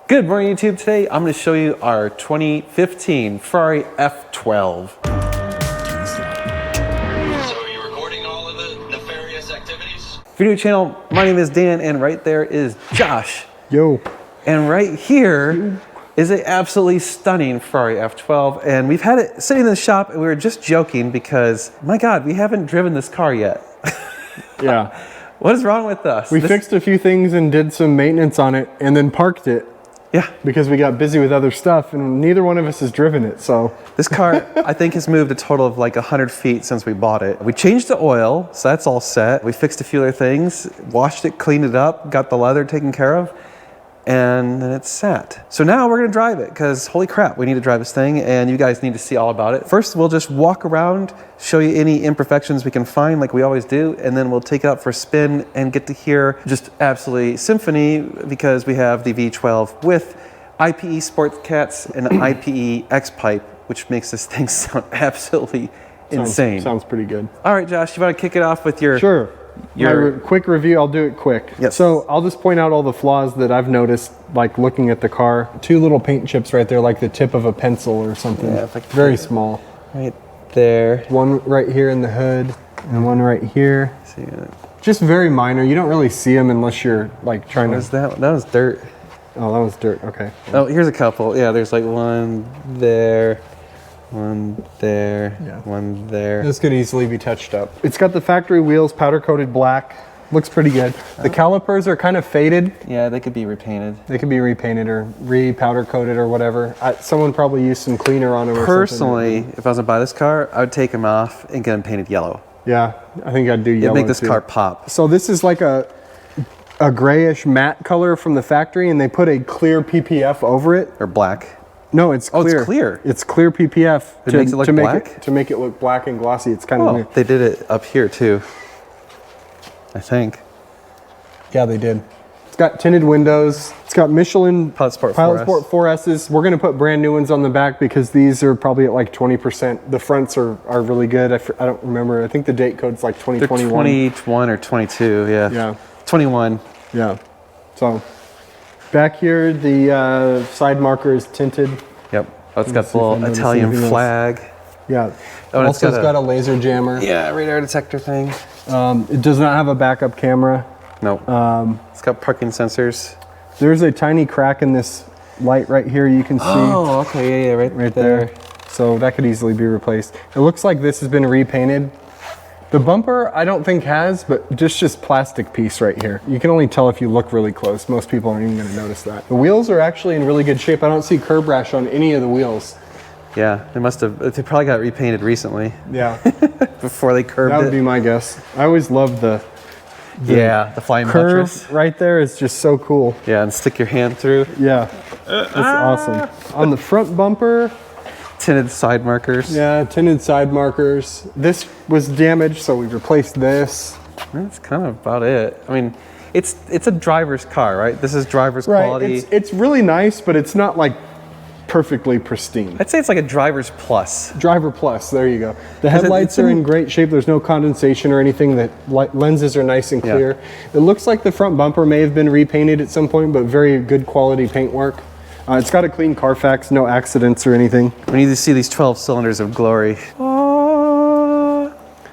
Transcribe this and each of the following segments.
Good morning, YouTube. Today I'm going to show you our 2015 Ferrari F12. So are you recording all of the nefarious activities? Video channel, my name is Dan, and right there is Josh. Yo. And right here is an absolutely stunning Ferrari F12, and we've had it sitting in the shop, and we were just joking because, my God, we haven't driven this car yet. Yeah. What is wrong with us? We fixed a few things and did some maintenance on it and then parked it. Yeah. Because we got busy with other stuff and neither one of us has driven it, so. This car, I think, has moved a total of like 100 feet since we bought it. We changed the oil, so that's all set. We fixed a few other things, washed it, cleaned it up, got the leather taken care of, and then it's set. So now we're gonna drive it, because holy crap, we need to drive this thing, and you guys need to see all about it. First, we'll just walk around, show you any imperfections we can find, like we always do, and then we'll take it out for a spin and get to hear just absolutely symphony, because we have the V12 with IPE Sports Cats and IPE X-Pipe, which makes this thing sound absolutely insane. Sounds pretty good. All right, Josh, you want to kick it off with your... Sure. Quick review, I'll do it quick. Yes. So I'll just point out all the flaws that I've noticed, like looking at the car. Two little paint chips right there, like the tip of a pencil or something. Yeah, like very small. Right there. One right here in the hood and one right here. See that? Just very minor. You don't really see them unless you're like trying What to... is that? That was dirt. Oh, that was dirt, okay. Oh, here's a couple. Yeah, there's like one there, one there, Yeah. one there. This could easily be touched up. It's got the factory wheels, powder coated black. Looks pretty good. The calipers are kind of faded. Yeah, they could be repainted. They could be repainted or re-powder coated or whatever. Someone probably used some cleaner on them or Personally, if I was gonna buy this car, I would take them off and get them painted yellow. Yeah, I think I'd do yellow. It'd make this too. car pop. So this is like a grayish matte color from the factory, and they put a clear PPF over it. Or black. No, it's Oh, clear. it's clear. It's clear PPF. It makes it look black? To make it look black and glossy. It's kind of Oh, weird. they did it up here too. I think. Yeah, they did. It's got tinted windows. It's got Michelin Pilot Sport 4Ss. We're gonna put brand new ones on the back because these are probably at like 20%. The fronts are really good. I don't remember. I think the date code's like They're 2021. 21 or 22, yeah. Yeah, 21. yeah. So back here, the side marker is tinted. Yep. Oh, it's got see the if I little notice Italian anything else. flag. Yeah. Oh, and Also, it's got a laser jammer. Yeah, radar detector thing. It does not have a backup camera. Nope. It's got parking sensors. There's a tiny crack in this light right here. You can see. Oh, okay, yeah, Right there. So that could easily be replaced. It looks like this has been repainted. The bumper, I don't think has, but just plastic piece right here. You can only tell if you look really close. Most people aren't even gonna notice that. The wheels are actually in really good shape. I don't see curb rash on any of the wheels. Yeah, they must have. They probably got repainted recently Yeah, before they curbed that it. would be my guess. I always loved the The flying curve buttress. right there is just so cool. Yeah, and stick your hand through. Yeah, that's awesome. On the front bumper, Tinted side markers. yeah, tinted side markers. This was damaged, so we replaced this. That's kind of about it. I mean, it's a driver's car, right? This is driver's quality. It's really nice, but it's not like perfectly pristine. I'd say it's like a driver's plus. Driver plus, there you go. The 'Cause headlights it's are in- in great shape. There's no condensation or anything. The lenses are nice and Yeah. clear. It looks like the front bumper may have been repainted at some point, but very good quality paintwork. It's got a clean Carfax, no accidents or anything. We need to see these 12 cylinders of glory.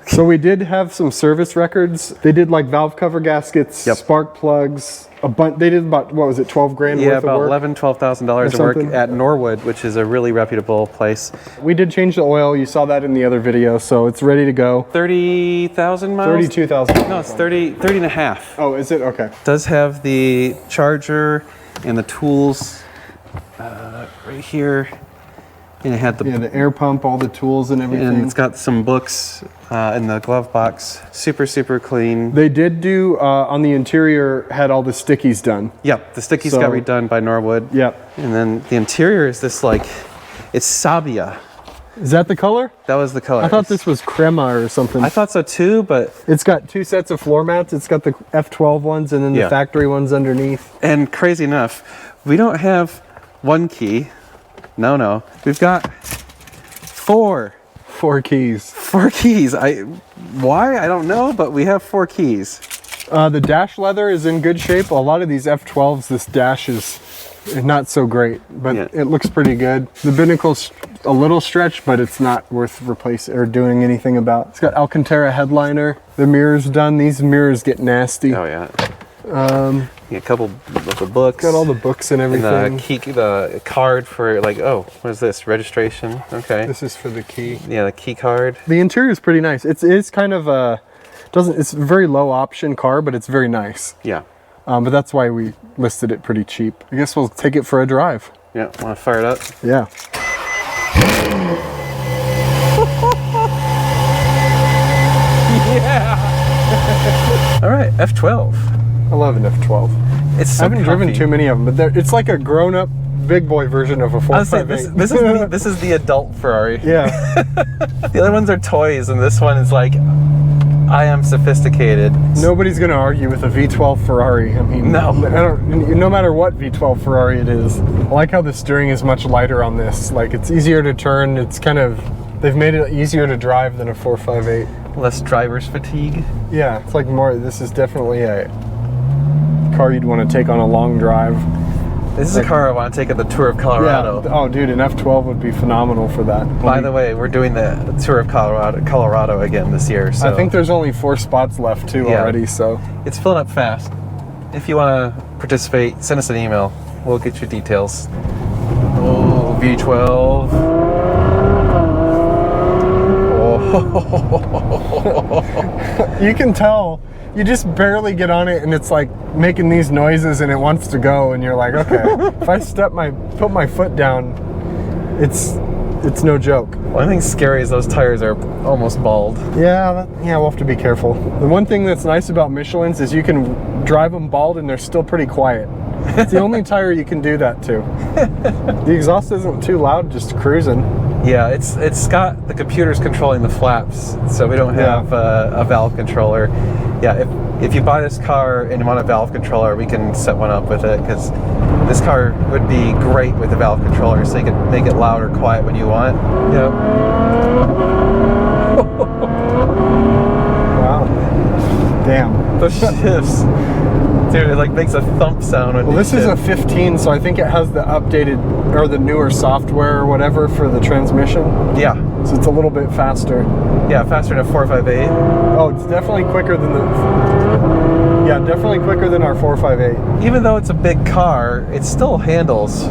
So we did have some service records. They did like valve cover gaskets, Yep. spark plugs, a bunch. They did about, what was it, 12 grand Yeah, worth about of work? $11,000-$12,000 of Or work something. at Norwood, which is a really reputable place. We did change the oil. You saw that in the other video, so it's ready to go. 30,000 miles? 32,000. No, it's 30 and a half. Oh, is it? Okay. Does have the charger and the tools right here. And it had the Yeah, the air pump, all the tools and everything. and it's got some books in the glove box. Super, super clean. They did do, on the interior, had all the stickies done. Yep, the stickies So- got redone by Norwood. Yep. And then the interior is this like, it's Sabia. Is that the color? That was the color. I thought this was crema or something. I thought so too, but, It's got two sets of floor mats. It's got the F12 ones and then Yeah. the factory ones underneath. and crazy enough, we don't have one key. No. We've got four. 4 keys. 4 keys. Why? I don't know, but we have 4 keys. The dash leather is in good shape. A lot of these F12s, this dash is not so great, but Yeah. it looks pretty good. The binnacle's a little stretched, but it's not worth replacing or doing anything about. It's got Alcantara headliner. The mirror's done. These mirrors get nasty. Oh yeah. A couple of the books. Got all the books and and everything. the card for like, oh, what is this? Registration. Okay. This is for the key. Yeah, the key card. The interior is pretty nice. It's kind of it's a very low option car, but it's very nice. Yeah. But that's why we listed it pretty cheap. I guess we'll take it for a drive. Yeah. Want to fire it up? Yeah. All right. F12. I love an F12. It's so I haven't driven comfy. too many of them, but it's like a grown-up big boy version of a I was saying, 458. this is the adult Ferrari. Yeah. The other ones are toys, and this one is like, I am sophisticated. Nobody's gonna argue with a V12 Ferrari. I mean, No. no matter what V12 Ferrari it is. I like how the steering is much lighter on this. Like, it's easier to turn. It's kind of, they've made it easier to drive than a 458. Less driver's fatigue. Yeah, it's like more, this is definitely a car you'd want to take on a long drive. This is a car I want to take at the Tour of Colorado. Yeah. Oh, dude, an F12 would be phenomenal for that. By the way, we're doing the Tour of Colorado again this year. So I think there's only 4 spots left too Yeah. already, so. it's filling up fast. If you want to participate, send us an email. We'll get you details. Oh, V12. Oh. You can tell, you just barely get on it and it's like making these noises and it wants to go and you're like, okay, if I put my foot down, it's no joke. One thing scary is those tires are almost bald. Yeah, we'll have to be careful. The one thing that's nice about Michelin's is you can drive them bald and they're still pretty quiet. It's the only tire you can do that to. The exhaust isn't too loud, just cruising. Yeah, it's got the computers controlling the flaps, so we don't have a valve controller. Yeah, if you buy this car and you want a valve controller, we can set one up with it, because this car would be great with a valve controller, so you can make it loud or quiet when you want. Yep. Wow. Damn. The shifts. Dude, it like makes a thump sound when Well, you this is a shift. 15, so I think it has the updated or the newer software or whatever for the transmission. Yeah. So it's a little bit faster. Yeah, faster than a 458. Oh, it's definitely quicker than definitely quicker than our 458. Even though it's a big car, it still handles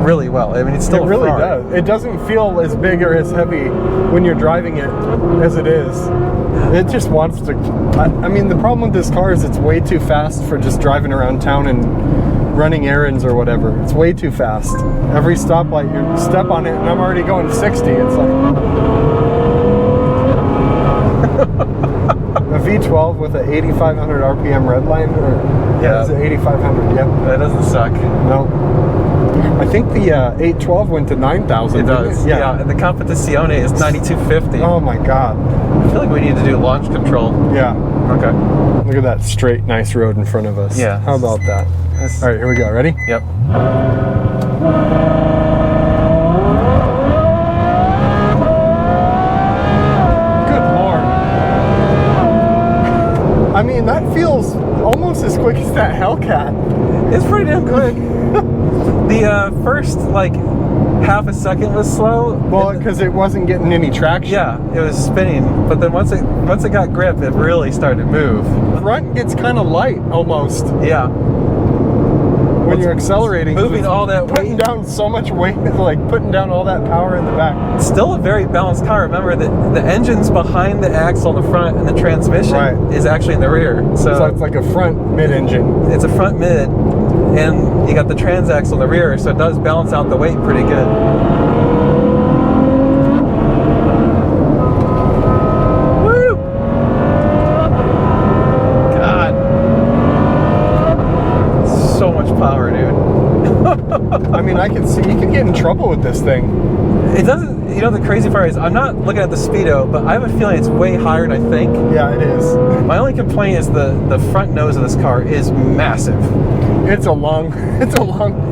really well. I mean, it's still It really a Ferrari. does. It doesn't feel as big or as heavy when you're driving it as it is. It just wants to. I mean, the problem with this car is it's way too fast for just driving around town and running errands or whatever. It's way too fast. Every stoplight, you step on it, and I'm already going 60. It's like a V12 with an 8,500 RPM redline, or Yeah. is it 8,500? Yep. That doesn't suck. No. I think the 812 went to 9,000. It didn't does. Yeah. And the Competizione is 9250. Oh my God. I feel like we need to do launch control. Yeah. Okay. Look at that straight, nice road in front of us. Yeah. How about that? This- All right, here we go. Ready? Yep. Good Lord. I mean, that feels almost as quick as that Hellcat. It's pretty damn quick. The first like half a second was slow. Well, because it wasn't getting any traction. Yeah, it was spinning, but then once it got grip, it really started to move. Front gets kind of light almost Yeah. when you're accelerating. 'cause Moving it's all that putting weight. down so much weight, like putting down all that power in the back. Still a very balanced car. Remember that the engine's behind the axle in the front, and the transmission Right. is actually in the rear. So it's like a front mid-engine. It's a front mid, and you got the transaxle in the rear, so it does balance out the weight pretty good. Woo! God. So much power, dude. I mean, I can see you can get in trouble with this thing. It doesn't, you know, the crazy part is, I'm not looking at the speedo, but I have a feeling it's way higher than I think. Yeah, it is. My only complaint is the front nose of this car is massive. It's a long.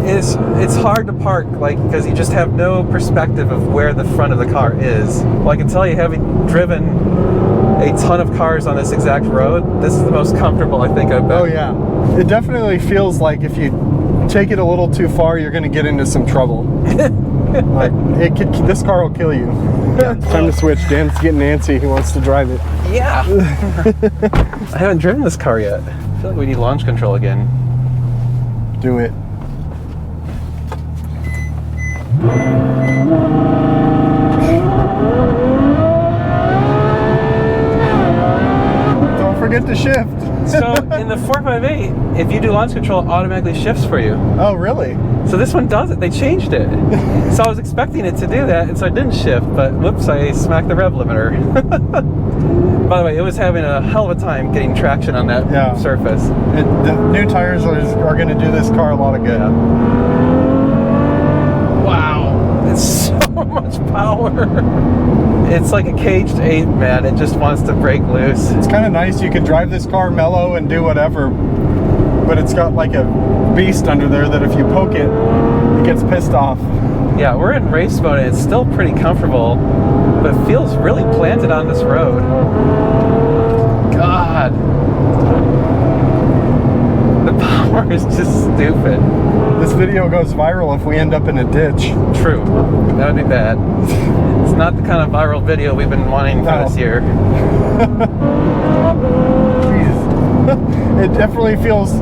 It's hard to park, like, because you just have no perspective of where the front of the car is. Well, I can tell you, having driven a ton of cars on this exact road, this is the most comfortable I think I've been. Oh yeah, it definitely feels like if you take it a little too far, you're gonna get into some trouble. Like, this car will kill you. Time to switch. Dan's getting antsy. He wants to drive it. Yeah. I haven't driven this car yet. I feel like we need launch control again. Do it. Don't forget to shift. So in the 458, if you do launch control, it automatically shifts for you. Oh, really? So this one does it. They changed it. So I was expecting it to do that, and so I didn't shift, but whoops, I smacked the rev limiter. By the way, it was having a hell of a time getting traction on that surface. The new tires are going to do this car a lot of good. Yeah. Wow, it's so much power. It's like a caged ape, man. It just wants to break loose. It's kind of nice. You can drive this car mellow and do whatever, but it's got like a beast under there that if you poke it, it gets pissed off. Yeah, we're in race mode and it's still pretty comfortable, but it feels really planted on this road. God. The power is just stupid. This video goes viral if we end up in a ditch. True. That would be bad. It's not the kind of viral video we've been wanting for this year. Jeez. It definitely feels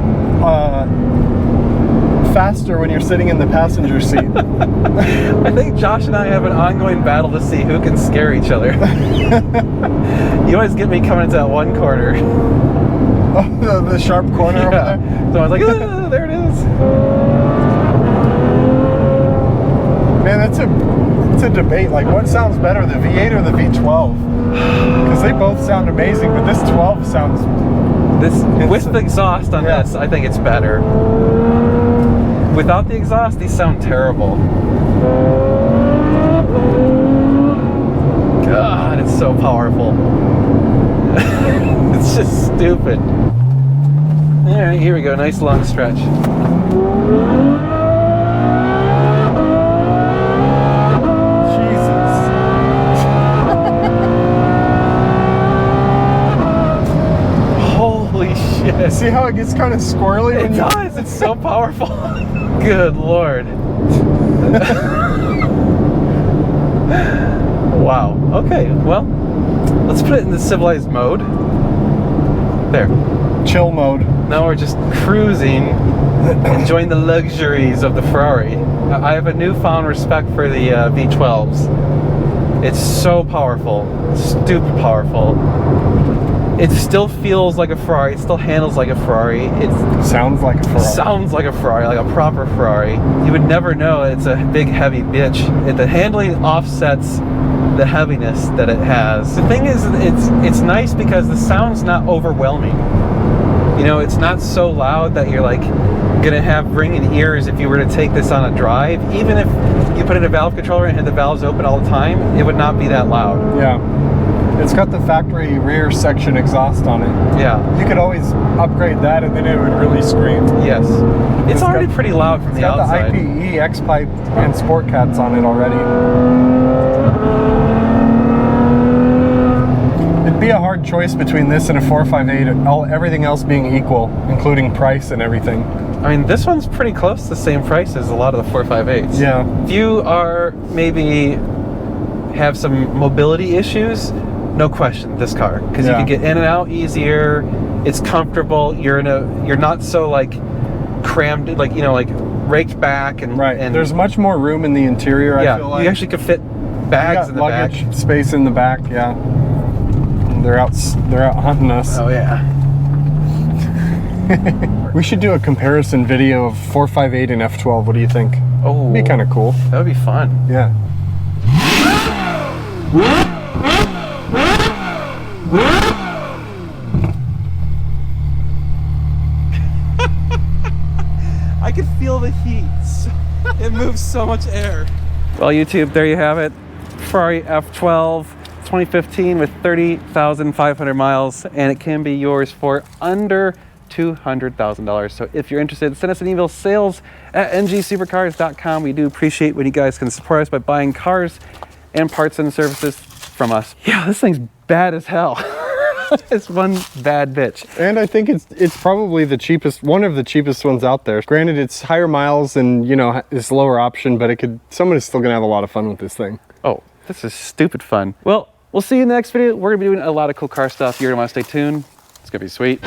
faster when you're sitting in the passenger seat. I think Josh and I have an ongoing battle to see who can scare each other. You always get me coming into that one corner. Oh, the sharp corner over there? So I was like, ah, there it is. Man, it's a debate. Like, what sounds better, the V8 or the V12? Because they both sound amazing, but this 12 sounds... With the exhaust on this, I think it's better. Without the exhaust, these sound terrible. God, it's so powerful. It's just stupid. All right, here we go. Nice long stretch. Holy shit. See how it gets kind of squirrely? It does. It's so powerful. Good Lord. Wow. Okay, well, let's put it in the civilized mode. There. Chill mode. Now we're just cruising, enjoying the luxuries of the Ferrari. I have a newfound respect for the V12s. It's so powerful. Stupid powerful. It still feels like a Ferrari. It still handles like a Ferrari. It sounds like a Ferrari. Sounds like a Ferrari, like a proper Ferrari. You would never know it's a big, heavy bitch. The handling offsets the heaviness that it has. The thing is, it's nice because the sound's not overwhelming. You know, it's not so loud that you're like gonna have ringing ears if you were to take this on a drive. Even if you put in a valve controller and had the valves open all the time, it would not be that loud. Yeah. It's got the factory rear section exhaust on it. Yeah. You could always upgrade that and then it would really scream. Yes. It's already pretty loud from the outside. It's got the IPE, X-Pipe, and Sport Cats on it already. It'd be a hard choice between this and a 458, everything else being equal, including price and everything. I mean, this one's pretty close to the same price as a lot of the 458s. Yeah. If you are maybe have some mobility issues, no question, this car, because you can get in and out easier. It's comfortable. You're not so like crammed, like like raked back and And there's much more room in the interior. Yeah, I feel like you actually could fit bags in the back. Luggage space in the back. Yeah, they're out hunting us. Oh yeah. We should do a comparison video of 458 and F12. What do you think? Oh, it'd be kind of cool. That would be fun. Yeah. I can feel the heat. It moves so much air. Well, YouTube, there you have it. Ferrari F12 2015 with 30,500 miles, and it can be yours for under $200,000. So if you're interested, send us an email, sales@ngsupercars.com. We do appreciate when you guys can support us by buying cars and parts and services from us. Yeah, this thing's bad as hell. It's one bad bitch. And I think it's probably the cheapest, one of the cheapest ones out there. Granted, it's higher miles and, you know, it's lower option, but someone is still gonna have a lot of fun with this thing. Oh, this is stupid fun. Well, we'll see you in the next video. We're gonna be doing a lot of cool car stuff. You're gonna wanna stay tuned. It's gonna be sweet.